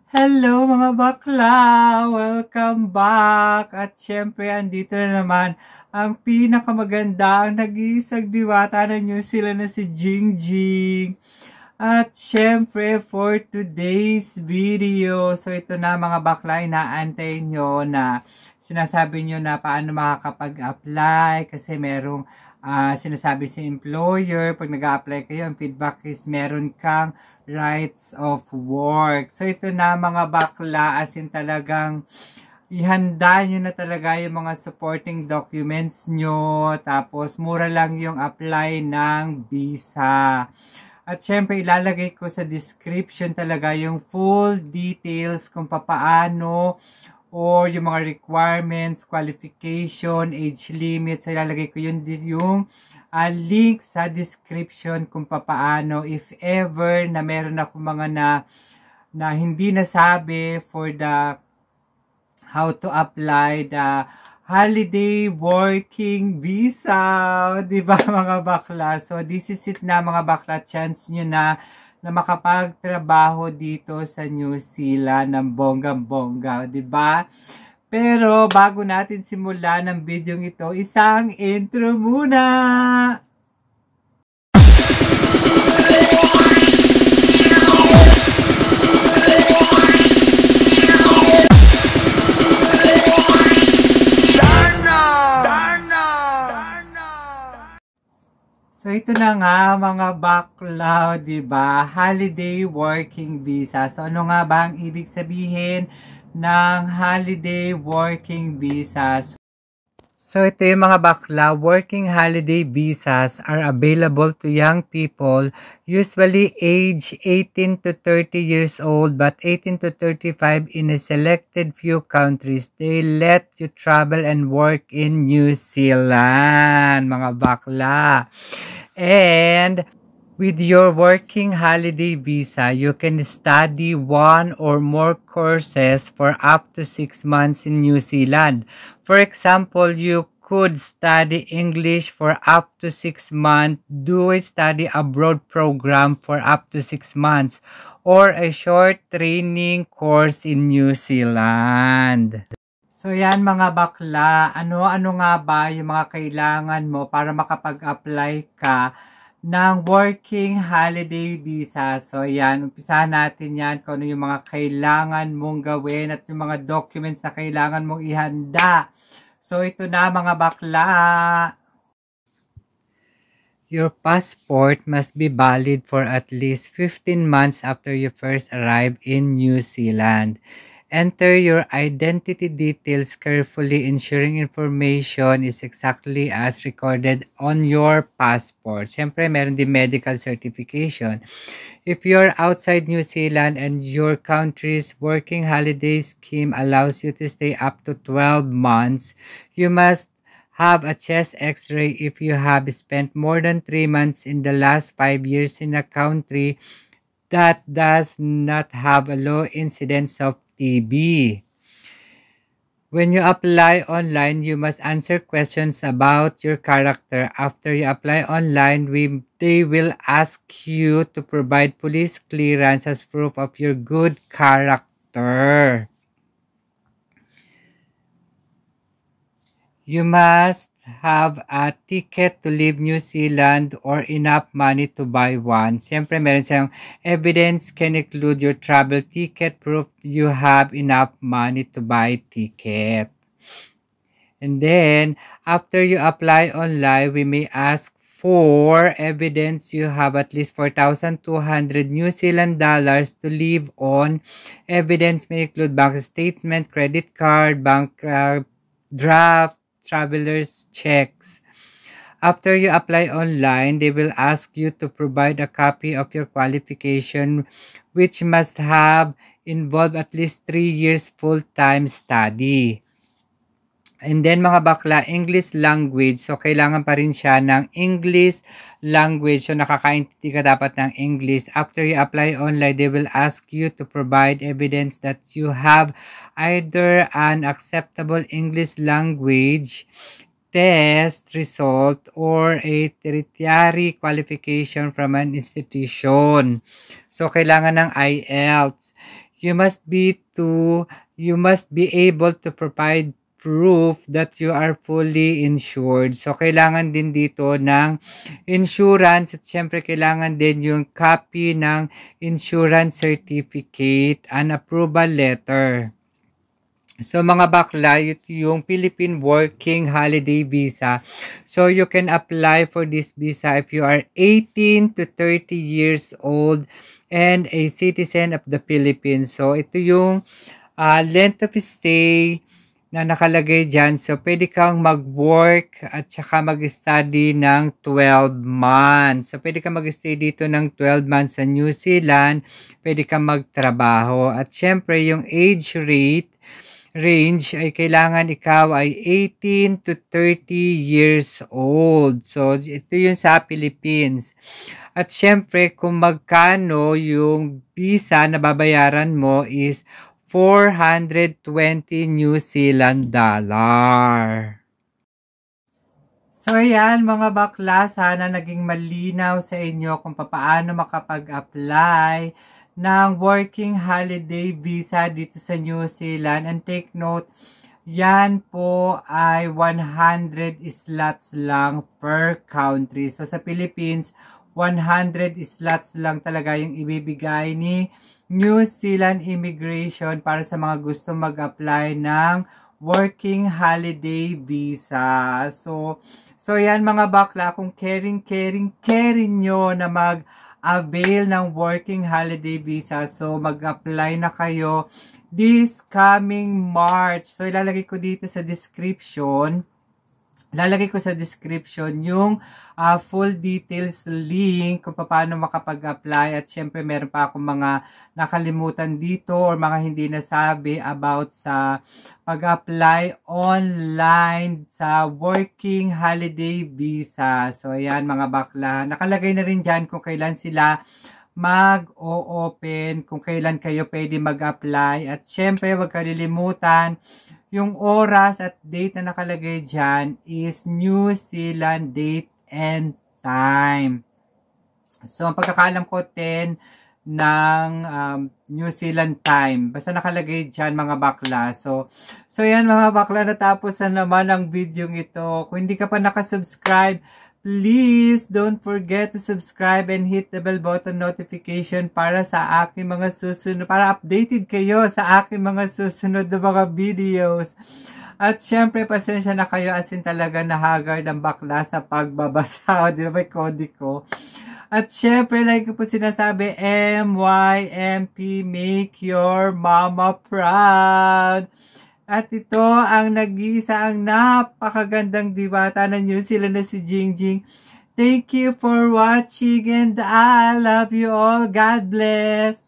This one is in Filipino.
Hello mga bakla! Welcome back! At syempre, andito na naman ang pinakamaganda, ang nag-iisang diwata ng New Zealand na si Jingjing. At syempre, for today's video, so ito na mga bakla, inaantay nyo na sinasabi nyo na paano makakapag-apply kasi merong sinasabi sa employer, pag nag-a-apply kayo, ang feedback is meron kang rights of work. So ito na mga bakla, as in talagang ihanda nyo na talaga yung mga supporting documents nyo, tapos mura lang yung apply ng visa. At syempre, ilalagay ko sa description talaga yung full details kung papaano or yung mga requirements, qualification, age limit. So, ilalagay ko yung link sa description kung papaano. If ever na meron ako mga na hindi nasabi for the how to apply the holiday working visa, di ba mga bakla? So, this is it na mga bakla, chance nyo na makapagtrabaho dito sa New Zealand ng bonggang-bongga, di ba? Pero, bago natin simulan ng video ito, isang intro muna! So, ito na nga mga bakla, diba? Holiday working visa. So, ano nga ba ang ibig sabihin ng holiday working visas? So, ito yung mga bakla. Working holiday visas are available to young people, usually age 18 to 30 years old, but 18 to 35 in a selected few countries. They let you travel and work in New Zealand, mga bakla. And with your working holiday visa, you can study one or more courses for up to 6 months in New Zealand. For example, you could study English for up to 6 months, do a study abroad program for up to 6 months, or a short training course in New Zealand. So yan mga bakla, ano-ano nga ba yung mga kailangan mo para makapag-apply ka ng working holiday visa? So yan, umpisahan natin yan kung ano yung mga kailangan mong gawin at yung mga documents na kailangan mong ihanda. So ito na mga bakla. Your passport must be valid for at least 15 months after you first arrive in New Zealand. Enter your identity details carefully, ensuring information is exactly as recorded on your passport. Siyempre, meron din medical certification. If you're outside New Zealand and your country's working holiday scheme allows you to stay up to 12 months, you must have a chest x-ray if you have spent more than 3 months in the last 5 years in a country that does not have a low incidence of TB. When you apply online, you must answer questions about your character. After you apply online, they will ask you to provide police clearance as proof of your good character. You must have a ticket to leave New Zealand or enough money to buy one. Siyempre, meron siyang evidence can include your travel ticket, proof you have enough money to buy ticket. And then, after you apply online, we may ask for evidence you have at least 4,200 New Zealand dollars to live on. Evidence may include bank statement, credit card, bank draft, traveler's checks. After you apply online, they will ask you to provide a copy of your qualification, which must have involved at least 3 years full-time study. And then mga bakla, English language. So, kailangan pa rin siya ng English language. So, nakakaintindi ka dapat ng English. After you apply online, they will ask you to provide evidence that you have either an acceptable English language test result or a tertiary qualification from an institution. So, kailangan ng IELTS. you must be able to provide proof that you are fully insured. So, kailangan din dito ng insurance at syempre kailangan din yung copy ng insurance certificate and approval letter. So mga bakla, ito yung Philippine Working Holiday Visa. So you can apply for this visa if you are 18 to 30 years old and a citizen of the Philippines. So ito yung length of stay na nakalagay dyan. So pwede kang mag-work at saka mag-study ng 12 months. So pwede kang mag-stay dito ng 12 months sa New Zealand. Pwede kang magtrabaho. At syempre yung age range ay kailangan ikaw ay 18 to 30 years old. So, ito yun sa Philippines. At syempre, kung magkano yung visa na babayaran mo is 420 New Zealand dollar. So, ayan mga bakla, sana naging malinaw sa inyo kung paano makapag-apply ng working holiday visa dito sa New Zealand. And take note, yan po ay 100 slots lang per country. So sa Philippines, 100 slots lang talaga yung ibibigay ni New Zealand Immigration para sa mga gusto mag-apply ng working holiday visa. So yan mga bakla, kung caring nyo na mag-avail ng working holiday visa, so mag-apply na kayo this coming March. So ilalagay ko dito sa description, yung full details link kung paano makapag-apply. At syempre meron pa akong mga nakalimutan dito or mga hindi nasabi about sa pag-apply online sa working holiday visa. So ayan mga bakla, nakalagay na rin dyan kung kailan sila mag-o-open, kung kailan kayo pwede mag-apply. At syempre huwag kalilimutan, yung oras at date na nakalagay dyan is New Zealand date and time. So, ang pagkakaalam ko 10 ng New Zealand time. Basta nakalagay dyan mga bakla. So yan mga bakla, natapos na naman ang video ito. Kung hindi ka pa nakasubscribe, please don't forget to subscribe and hit the bell button notification para sa aking mga susunod, para updated kayo sa aking mga susunod na mga videos. At syempre, pasensya na kayo, as in talaga nahagard ang bakla sa pagbabasa. Di ba may kodi ko? At syempre, like ko po sinasabi, MYMP, make your mama proud. At ito ang nag-iisa ang napakagandang diwata ng New Zealand na si Jingjing. Thank you for watching and I love you all. God bless.